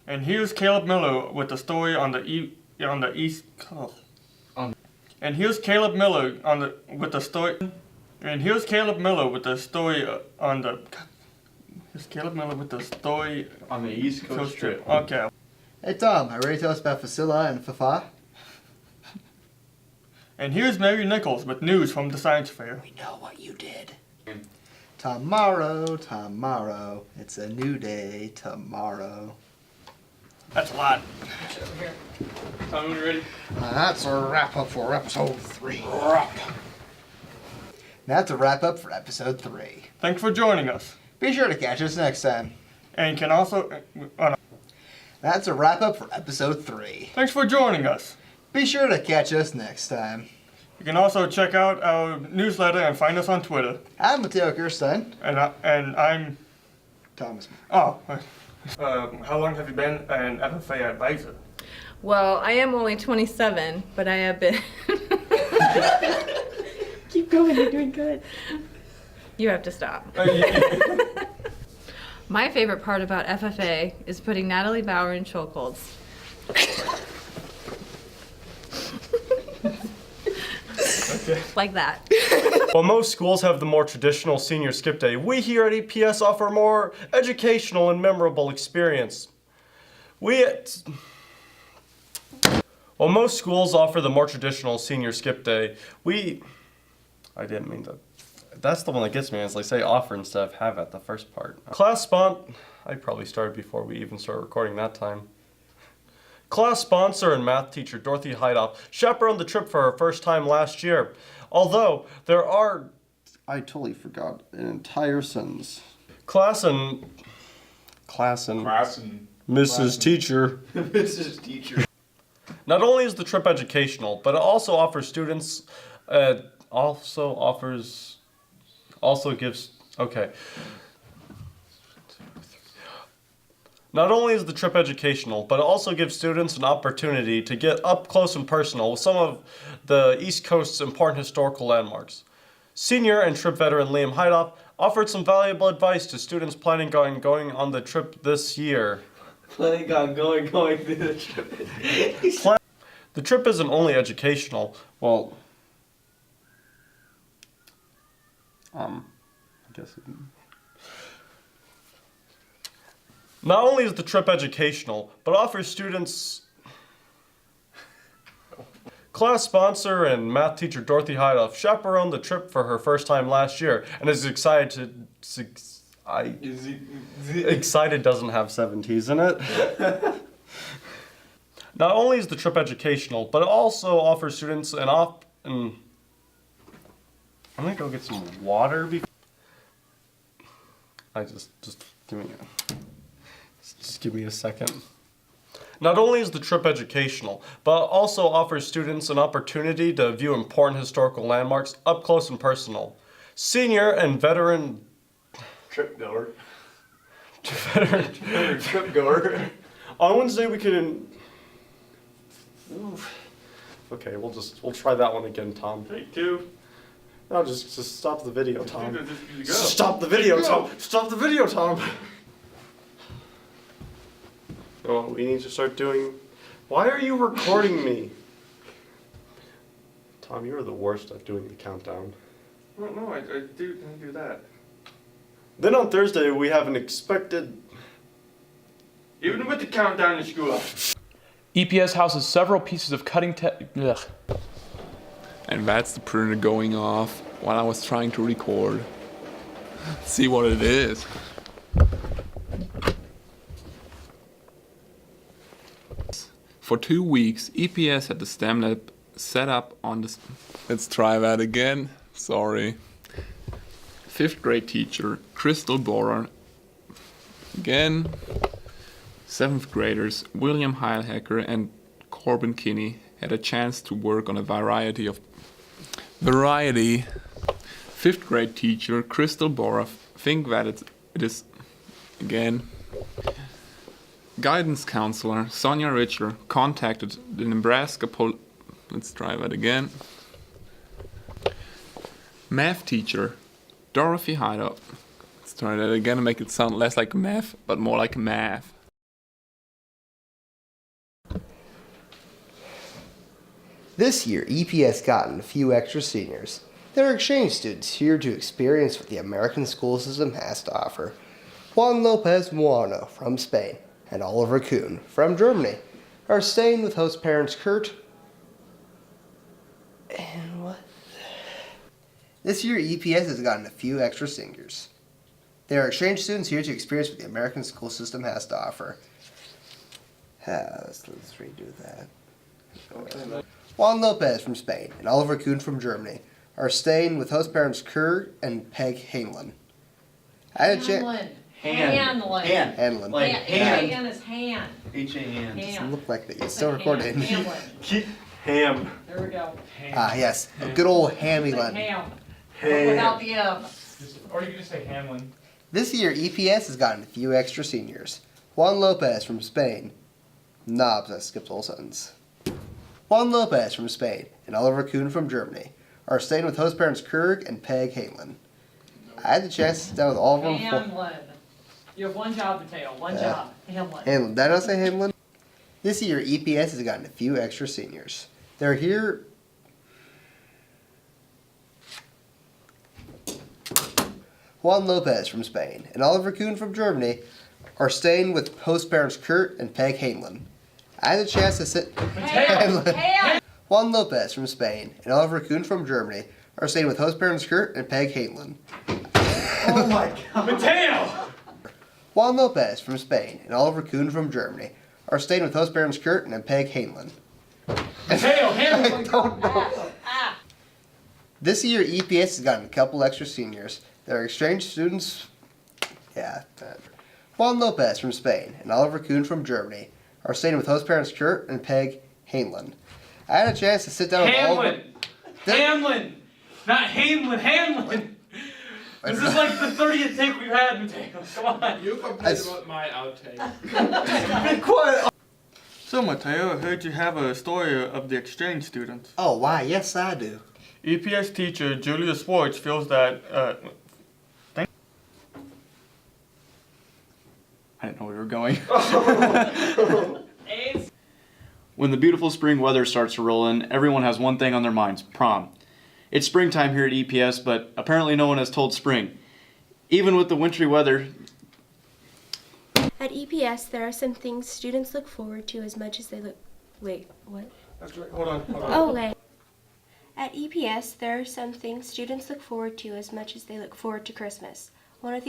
And here's Caleb Miller with the story on the East Coast. And here's Caleb Miller with the story. And here's Caleb Miller with the story on the. Here's Caleb Miller with the story on the East Coast trip. Okay. Hey Tom, are you ready to tell us about Facilla and Fafa? And here's Mary Nichols with news from the science fair. We know what you did. Tomorrow, tomorrow, it's a new day tomorrow. That's a lot. Tom, you ready? That's a wrap up for episode 3. That's a wrap up for episode 3. Thanks for joining us. Be sure to catch us next time. And you can also. That's a wrap up for episode 3. Thanks for joining us. Be sure to catch us next time. You can also check out our newsletter and find us on Twitter. I'm Mateo Kirstein. And I'm Thomas. Oh, how long have you been an FFA advisor? Well, I am only 27, but I have been. Keep going, you're doing good. You have to stop. My favorite part about FFA is putting Natalie Bauer in chokeholds. Okay. Like that. While most schools have the more traditional senior skip day, we here at EPS offer a more educational and memorable experience. While most schools offer the more traditional senior skip day, I didn't mean to. That's the one that gets me, is they say offer instead of have at the first part. I probably started before we even started recording that time. Class sponsor and math teacher Dorothy Heidoff chaperoned the trip for her first time last year. Although I totally forgot an entire sentence. Class and Mrs. Teacher. Mrs. Teacher. Not only is the trip educational, but it also offers students, Not only is the trip educational, but it also gives students an opportunity to get up close and personal with some of the East Coast's important historical landmarks. Senior and trip veteran Liam Heidoff offered some valuable advice to students planning on going on the trip this year. Planning on going through the trip. The trip isn't only educational, Not only is the trip educational, but offers students. Class sponsor and math teacher Dorothy Heidoff chaperoned the trip for her first time last year and is excited Excited doesn't have 7 T's in it. Not only is the trip educational, but it also offers students I'm gonna go get some water Just give me a second. Not only is the trip educational, but it also offers students an opportunity to view important historical landmarks up close and personal. Senior and veteran Trip goer. veteran Trip goer. On Wednesday we could. Okay, we'll try that one again, Tom. Take 2. No, just stop the video, Tom. Just Stop the video, Tom. Stop the video, Tom. Oh, we need to start doing. Why are you recording me? Tom, you are the worst at doing the countdown. No, I do that. Then on Thursday we have an expected. Even with the countdown in school. EPS houses several pieces of cutting And that's the printer going off while I was trying to record. See what it is. For 2 weeks, EPS had the STEM lab set up on the... Let's try that again. Sorry. 5th grade teacher, Crystal Borer. Again. 7th graders, William Heilhecker and Corbin Kinney, had a chance to work on a variety. 5th grade teacher, Crystal Borer, think that it is... Again. Guidance counselor Sonia Richer contacted the Nebraska Let's try that again. Math teacher Dorothy Heidoff. Let's try that again and make it sound less like math, but more like math. This year, EPS gotten a few extra seniors. They're exchange students here to experience what the American school system has to offer. Juan Lopez Moano from Spain and Oliver Kuhn from Germany are staying with host parents Kurt and what? This year, EPS has gotten a few extra seniors. They are exchange students here to experience what the American school system has to offer. Let's redo that. Juan Lopez from Spain and Oliver Kuhn from Germany are staying with host parents Kurt and Peg Hanlon. Hanlon. Hanlon. Like hand. H-A-N is hand. H-A-N. Doesn't look like that. It's still recording. Hamlin. Keep ham. There we go. Ah, yes. A good old Hamlin. Ham. Ham. Without the M. Or you can just say Hamlin. This year, EPS has gotten a few extra seniors. Juan Lopez from Spain. Knobs, I skipped the whole sentence. Juan Lopez from Spain and Oliver Kuhn from Germany are staying with host parents Kurg and Peg Hanlon. I had the chance to sit down with all of them. Hamlin. You have one job, Mateo. One job. Hamlin. Hanlon. Did I not say Hanlon? This year, EPS has gotten a few extra seniors. They're here. Juan Lopez from Spain and Oliver Kuhn from Germany are staying with host parents Kurt and Peg Hanlon. I had a chance to sit. Ham. Ham. Juan Lopez from Spain and Oliver Kuhn from Germany are staying with host parents Kurt and Peg Hanlon. Oh my god. Mateo! Juan Lopez from Spain and Oliver Kuhn from Germany are staying with host parents Kurt and Peg Hanlon. Mateo, Hamlin! Don't know. This year, EPS has gotten a couple extra seniors. They're exchange students. Yeah. Juan Lopez from Spain and Oliver Kuhn from Germany are staying with host parents Kurt and Peg Hanlon. I had a chance to sit down with all of them. Hamlin! Not Hamlin, Hamlin! This is like the 30th take we've had, Mateo. Come on. You complained about my outtake. Be quiet. So Mateo, I heard you have a story of the exchange students. Oh, why? Yes, I do. EPS teacher Julia Swartz feels that I didn't know where we were going. A's. When the beautiful spring weather starts to roll in, everyone has one thing on their minds: prom. It's springtime here at EPS, but apparently no one has told spring. Even with the wintry weather. At EPS, there are some things students look forward to as much as they look. Wait, what? That's right. Hold on. Oh, wait. At EPS, there are some things students look forward to as much as they look forward to Christmas. One of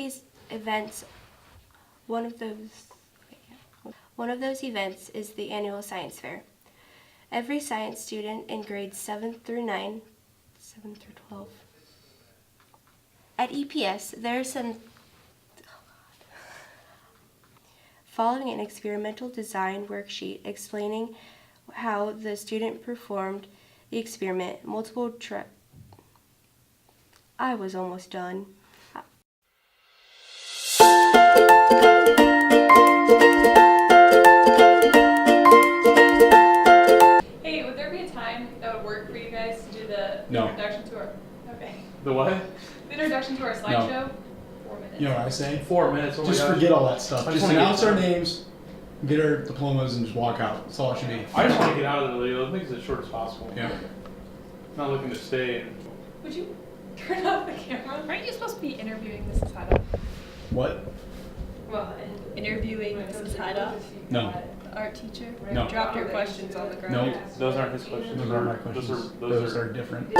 those events is the annual science fair. Every science student in grades 7 through 12. At EPS, there are some following an experimental design worksheet explaining how the student performed the experiment. I was almost done. Hey, would there be a time that would work for you guys to do the introduction to our... Okay. The what? The introduction to our slideshow? 4 minutes. You know what I say? 4 minutes. Oh my Just gosh. forget all that stuff. I Just wanna announce get our started. names, get our diplomas, and just walk out. That's all it should be. I just want to get out of the video. Let's make it as short as possible. Yeah. Not looking to stay. Would you turn off the camera? Aren't you supposed to be interviewing Mrs. Hida? What? Well, interviewing Mrs. Hida, No. the art teacher? No. Dropped your questions on the ground. No. Those aren't his questions. Those aren't my questions. Those Those are are different.